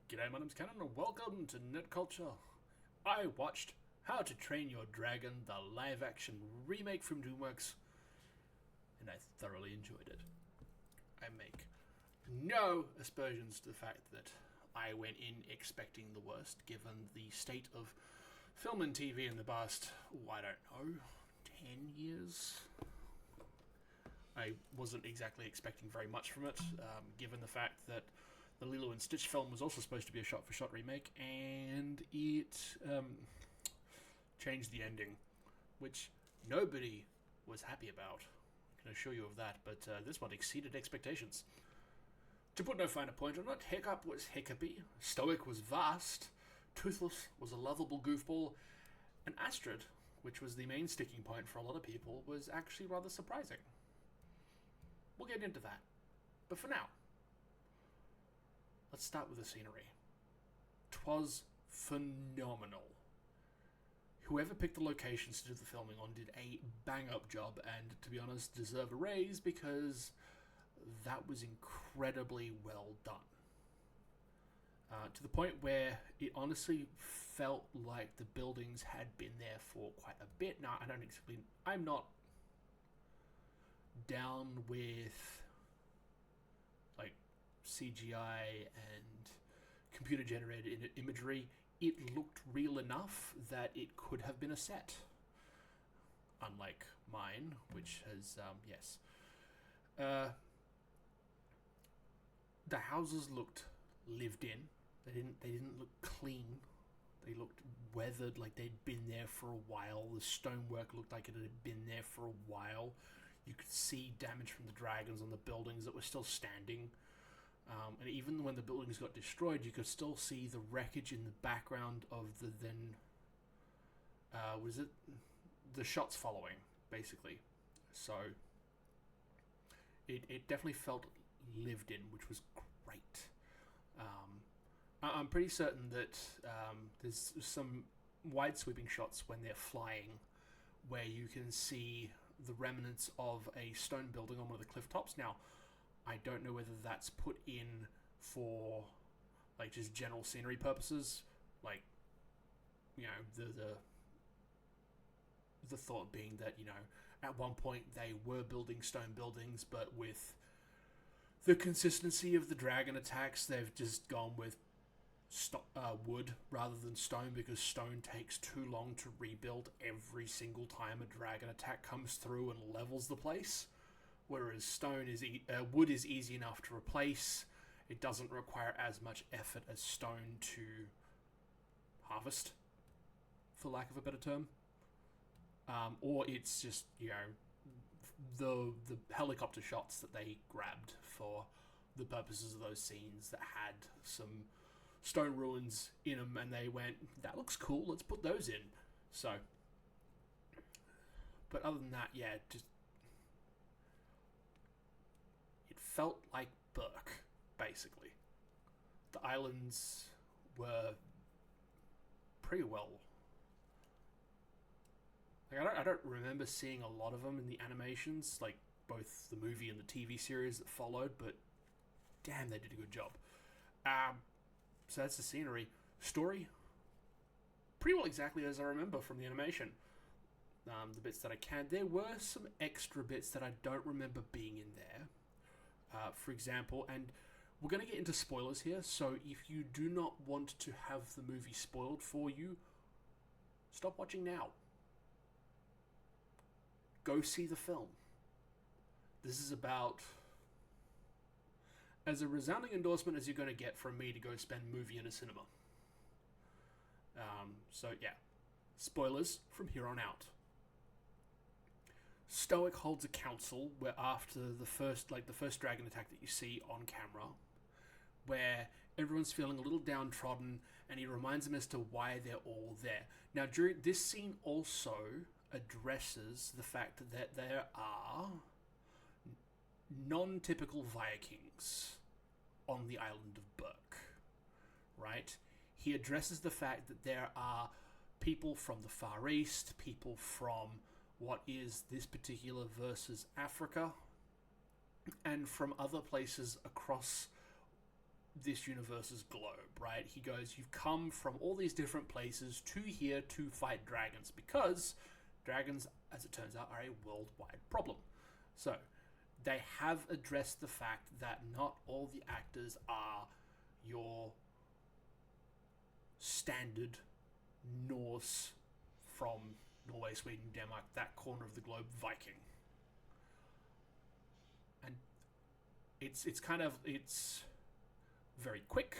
G'day, my name's Canon, and welcome to NerdCulture. I watched How to Train Your Dragon, the live-action remake from DreamWorks, and I thoroughly enjoyed it. I make no aspersions to the fact that I went in expecting the worst, given the state of film and TV in the past, I don't know, 10 years? I wasn't exactly expecting very much from it, given the fact that the Lilo and Stitch film was also supposed to be a shot-for-shot remake, and it changed the ending, which nobody was happy about. I can assure you of that, but this one exceeded expectations. To put no finer point on it, Hiccup was hiccupy, Stoic was vast, Toothless was a lovable goofball, and Astrid, which was the main sticking point for a lot of people, was actually rather surprising. We'll get into that. But for now, let's start with the scenery. 'Twas phenomenal. Whoever picked the locations to do the filming on did a bang-up job, and to be honest, deserve a raise because that was incredibly well done. To the point where it honestly felt like the buildings had been there for quite a bit. Now, I'm not down with like CGI and computer generated imagery. It looked real enough that it could have been a set, unlike mine, which has yes. The houses looked lived in. They didn't look clean. They looked weathered, like they'd been there for a while. The stonework looked like it had been there for a while. You could see damage from the dragons on the buildings that were still standing. And even when the buildings got destroyed, you could still see the wreckage in the background of the then... the shots following, basically. So, it definitely felt lived in, which was great. I'm pretty certain that there's some wide sweeping shots when they're flying where you can see the remnants of a stone building on one of the cliff tops. Now, I don't know whether that's put in for like just general scenery purposes, like, you know, the thought being that, you know, at one point they were building stone buildings, but with the consistency of the dragon attacks, they've just gone with wood rather than stone, because stone takes too long to rebuild every single time a dragon attack comes through and levels the place. Whereas wood is easy enough to replace. It doesn't require as much effort as stone to harvest, for lack of a better term. Or it's just, you know, the helicopter shots that they grabbed for the purposes of those scenes that had some stone ruins in them, and they went, that looks cool, let's put those in. So, but other than that, yeah, just it felt like Burke, basically. The islands were pretty well... Like, I don't remember seeing a lot of them in the animations, like both the movie and the TV series that followed, but damn, they did a good job. So that's the scenery. Story, pretty well exactly as I remember from the animation. The bits that I can. There were some extra bits that I don't remember being in there. For example, and we're going to get into spoilers here, so if you do not want to have the movie spoiled for you, stop watching now. Go see the film. This is about as a resounding endorsement as you're going to get from me to go spend a movie in a cinema. So yeah, spoilers from here on out. Stoic holds a council where after the first dragon attack that you see on camera, where everyone's feeling a little downtrodden, and he reminds them as to why they're all there. Now, during this scene also addresses the fact that there are non-typical Vikings on the island of Burke, right? He addresses the fact that there are people from the Far East, people from what is this particular versus Africa, and from other places across this universe's globe, right? He goes, you've come from all these different places to here to fight dragons, because dragons, as it turns out, are a worldwide problem. So, they have addressed the fact that not all the actors are your standard Norse from Norway, Sweden, Denmark, that corner of the globe, Viking. And it's very quick,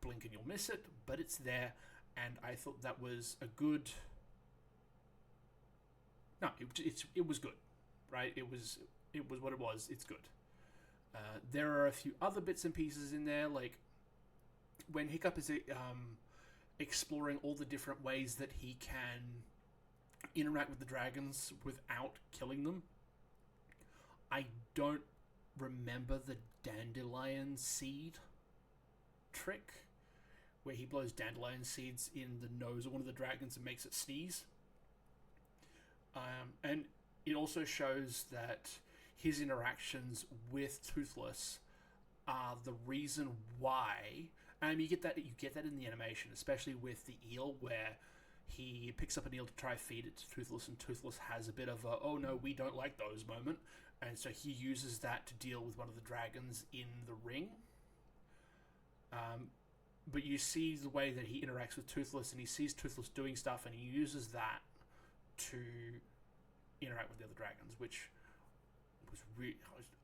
blink and you'll miss it, but it's there, and I thought that was a good... No, it was good, right? It was what it was. It's good. There are a few other bits and pieces in there, like when Hiccup is exploring all the different ways that he can interact with the dragons without killing them. I don't remember the dandelion seed trick, where he blows dandelion seeds in the nose of one of the dragons and makes it sneeze. And it also shows that his interactions with Toothless are the reason why. You get that in the animation, especially with the eel, where he picks up an eel to try to feed it to Toothless, and Toothless has a bit of a, oh no, we don't like those moment, and so he uses that to deal with one of the dragons in the ring. But you see the way that he interacts with Toothless, and he sees Toothless doing stuff, and he uses that to interact with the other dragons, which was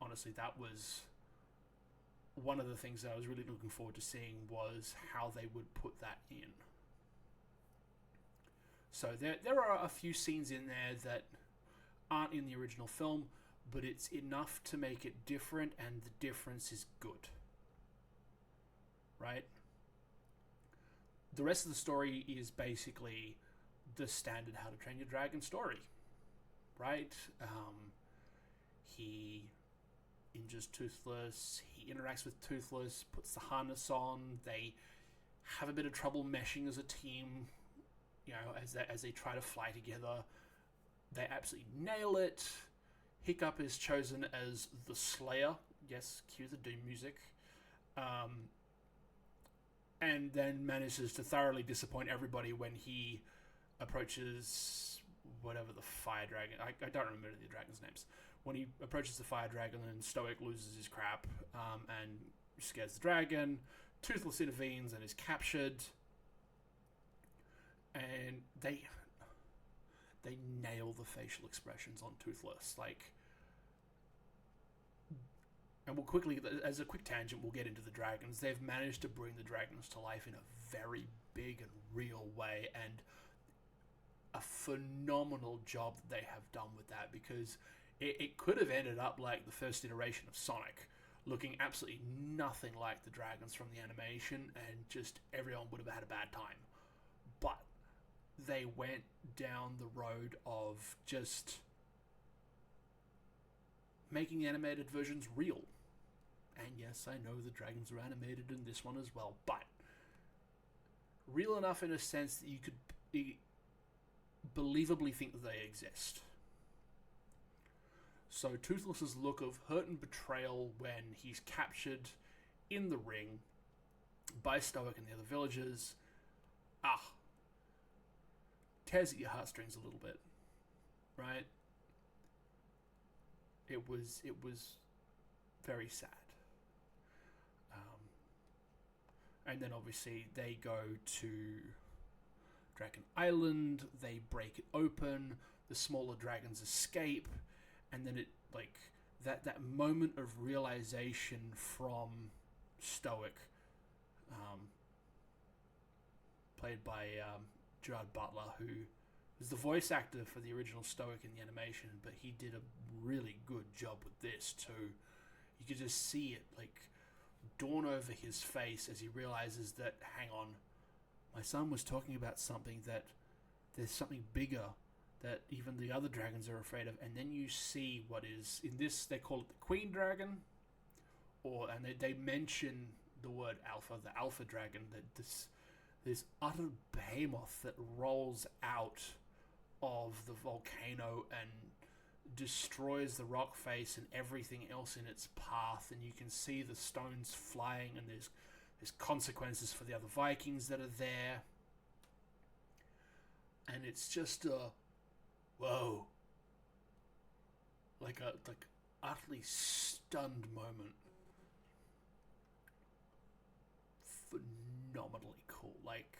honestly, that was one of the things that I was really looking forward to seeing, was how they would put that in. So there are a few scenes in there that aren't in the original film, but it's enough to make it different, and the difference is good. Right? The rest of the story is basically the standard How to Train Your Dragon story. Right? He injures Toothless, he interacts with Toothless, puts the harness on, they have a bit of trouble meshing as a team, as they try to fly together. They absolutely nail it. Hiccup is chosen as the Slayer. Yes, cue the Doom music. And then manages to thoroughly disappoint everybody when he approaches whatever the fire dragon... I don't remember the dragon's names. When he approaches the fire dragon, and Stoic loses his crap and scares the dragon. Toothless intervenes and is captured. And they nail the facial expressions on Toothless. And we'll quickly, as a quick tangent, we'll get into the dragons. They've managed to bring the dragons to life in a very big and real way, and a phenomenal job that they have done with that, because it could have ended up like the first iteration of Sonic, looking absolutely nothing like the dragons from the animation, and just everyone would have had a bad time. But they went down the road of just making the animated versions real. And yes, I know the dragons are animated in this one as well, but real enough in a sense that you could believably think that they exist. So Toothless's look of hurt and betrayal when he's captured in the ring by Stoic and the other villagers, tears at your heartstrings a little bit, right? It was very sad. And then obviously they go to Dragon Island, they break it open, the smaller dragons escape, and then it, that moment of realization from Stoic, played by Gerard Butler, who was the voice actor for the original Stoic in the animation, but he did a really good job with this too. You could just see it dawn over his face as he realizes that, hang on, my son was talking about something, that there's something bigger that even the other dragons are afraid of. And then you see what is, in this, they call it the Queen Dragon, and they mention the word Alpha, the Alpha Dragon, that this utter behemoth that rolls out of the volcano and destroys the rock face and everything else in its path, and you can see the stones flying, and there's There's consequences for the other Vikings that are there. And it's just a whoa. Like utterly stunned moment. Phenomenally cool. Like,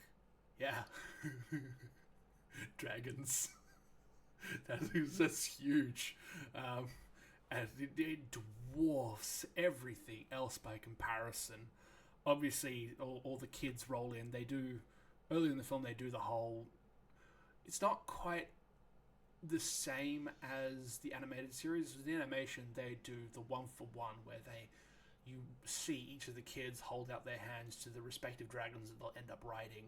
yeah. Dragons. That's huge. And it dwarfs everything else by comparison. Obviously, all the kids roll in. They do, early in the film, they do the whole... It's not quite the same as the animated series. In the animation, they do the one-for-one, where you see each of the kids hold out their hands to the respective dragons that they'll end up riding.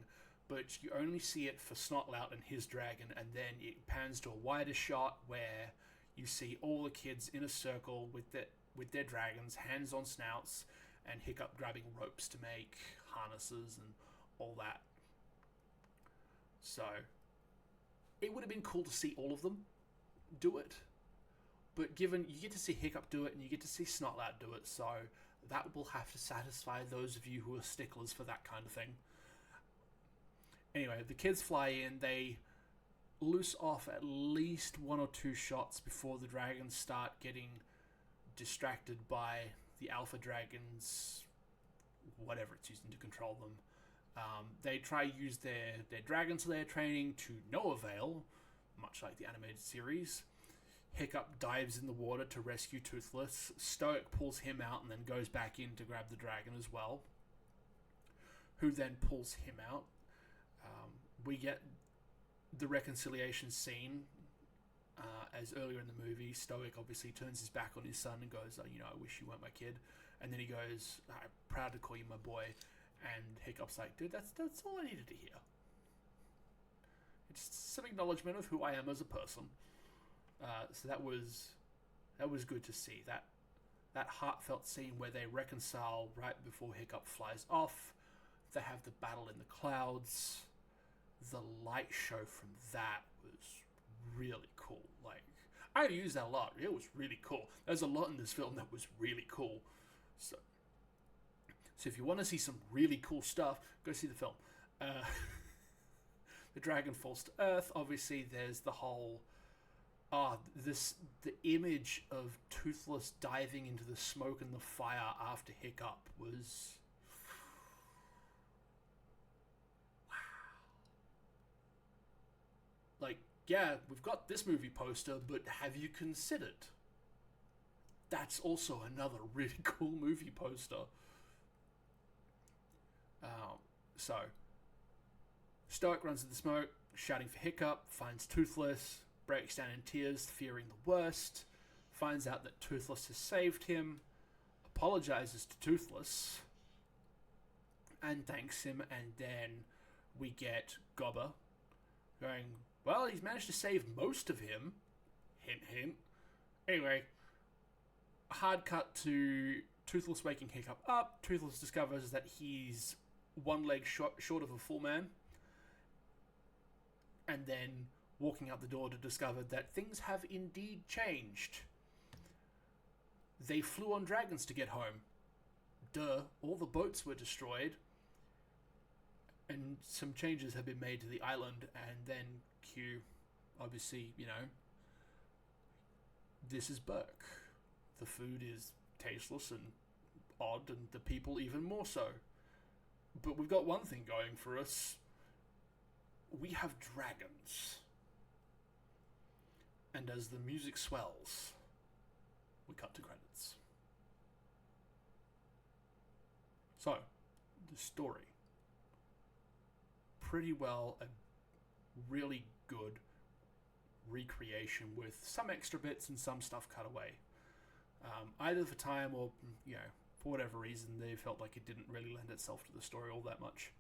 But you only see it for Snotlout and his dragon, and then it pans to a wider shot where you see all the kids in a circle with their dragons, hands on snouts, and Hiccup grabbing ropes to make harnesses and all that. So, it would have been cool to see all of them do it. But given you get to see Hiccup do it and you get to see Snotlout do it, so that will have to satisfy those of you who are sticklers for that kind of thing. Anyway, the kids fly in, they loose off at least one or two shots before the dragons start getting distracted by the alpha dragons, whatever it's using to control them. They try to use their dragon slayer training to no avail, much like the animated series. Hiccup dives in the water to rescue Toothless. Stoic pulls him out and then goes back in to grab the dragon as well, who then pulls him out. We get the reconciliation scene, as earlier in the movie, Stoic obviously turns his back on his son and goes, I wish you weren't my kid. And then he goes, I'm proud to call you my boy. And Hiccup's like, dude, that's all I needed to hear. It's some acknowledgement of who I am as a person. So that was good to see. That heartfelt scene where they reconcile right before Hiccup flies off. They have the battle in the clouds. The light show from that was really cool. Like, I use that a lot. It was really cool. There's a lot in this film that was really cool. So if you want to see some really cool stuff, go see the film. The dragon falls to Earth. Obviously, there's the whole... the image of Toothless diving into the smoke and the fire after Hiccup was... Like, yeah, we've got this movie poster, but have you considered that's also another really cool movie poster? So, Stoic runs in the smoke, shouting for Hiccup, finds Toothless, breaks down in tears, fearing the worst, finds out that Toothless has saved him, apologizes to Toothless, and thanks him, and then we get Gobber going, well, he's managed to save most of him. Hint, hint. Anyway, hard cut to Toothless waking Hiccup up. Toothless discovers that he's one leg short of a full man. And then walking out the door to discover that things have indeed changed. They flew on dragons to get home. Duh, all the boats were destroyed. And some changes have been made to the island, and then cue, obviously, this is Burke. The food is tasteless and odd, and the people even more so. But we've got one thing going for us. We have dragons. And as the music swells, we cut to credits. So, the story. Pretty well a really good recreation with some extra bits and some stuff cut away. Either for time or, for whatever reason, they felt like it didn't really lend itself to the story all that much.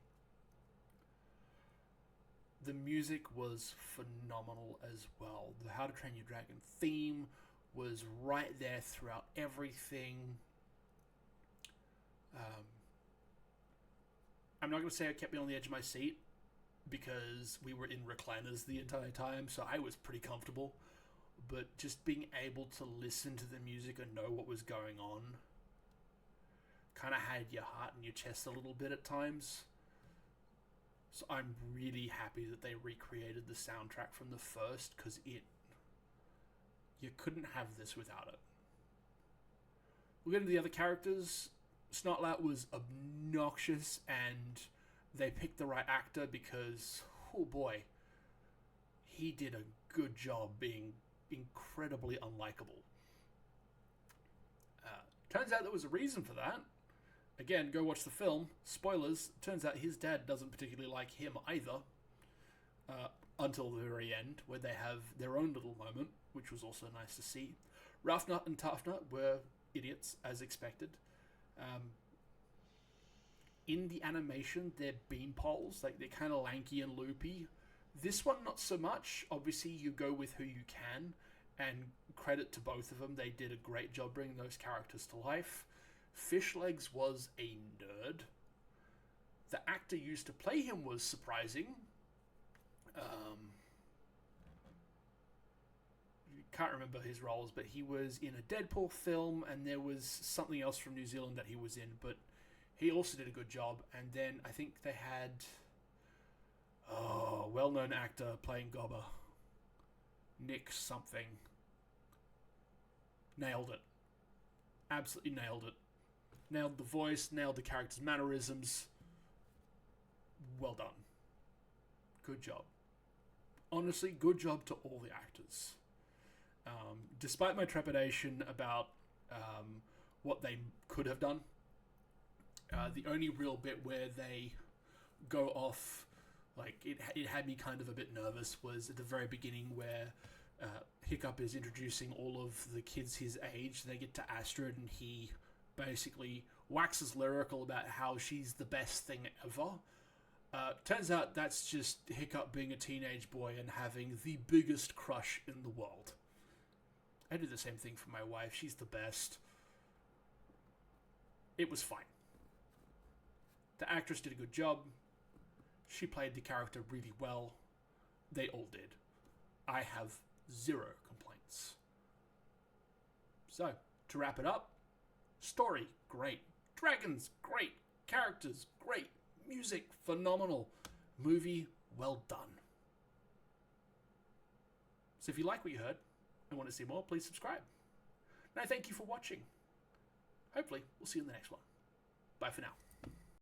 The music was phenomenal as well. The How to Train Your Dragon theme was right there throughout everything. I'm not going to say it kept me on the edge of my seat, because we were in recliners the entire time, so I was pretty comfortable. But just being able to listen to the music and know what was going on kind of had your heart in your chest a little bit at times. So I'm really happy that they recreated the soundtrack from the first, because you couldn't have this without it. We'll get into the other characters. Snotlout was obnoxious, and they picked the right actor because, oh boy, he did a good job being incredibly unlikable. Turns out there was a reason for that. Again, go watch the film. Spoilers, turns out his dad doesn't particularly like him either. Until the very end, where they have their own little moment, which was also nice to see. Rough Nut and Tough Nut were idiots, as expected. In the animation, they're beanpoles. Like, they're kind of lanky and loopy. This one, not so much. Obviously, you go with who you can, and credit to both of them. They did a great job bringing those characters to life. Fishlegs was a nerd. The actor used to play him was surprising. Can't remember his roles, but he was in a Deadpool film, and there was something else from New Zealand that he was in, but he also did a good job. And then I think they had well-known actor playing Gobber, Nick something. Nailed it. Absolutely nailed it. Nailed the voice, nailed the character's mannerisms. Well done. Good job. Honestly, good job to all the actors. Despite my trepidation about what they could have done, the only real bit where they go off, like, it had me kind of a bit nervous, was at the very beginning where Hiccup is introducing all of the kids his age. They get to Astrid, and he basically waxes lyrical about how she's the best thing ever. Turns out that's just Hiccup being a teenage boy and having the biggest crush in the world. I do the same thing for my wife. She's the best. It was fine. The actress did a good job. She played the character really well. They all did. I have zero complaints. So, to wrap it up, story, great. Dragons, great. Characters, great. Music, phenomenal. Movie, well done. So if you like what you heard and want to see more, please subscribe. And I thank you for watching. Hopefully, we'll see you in the next one. Bye for now.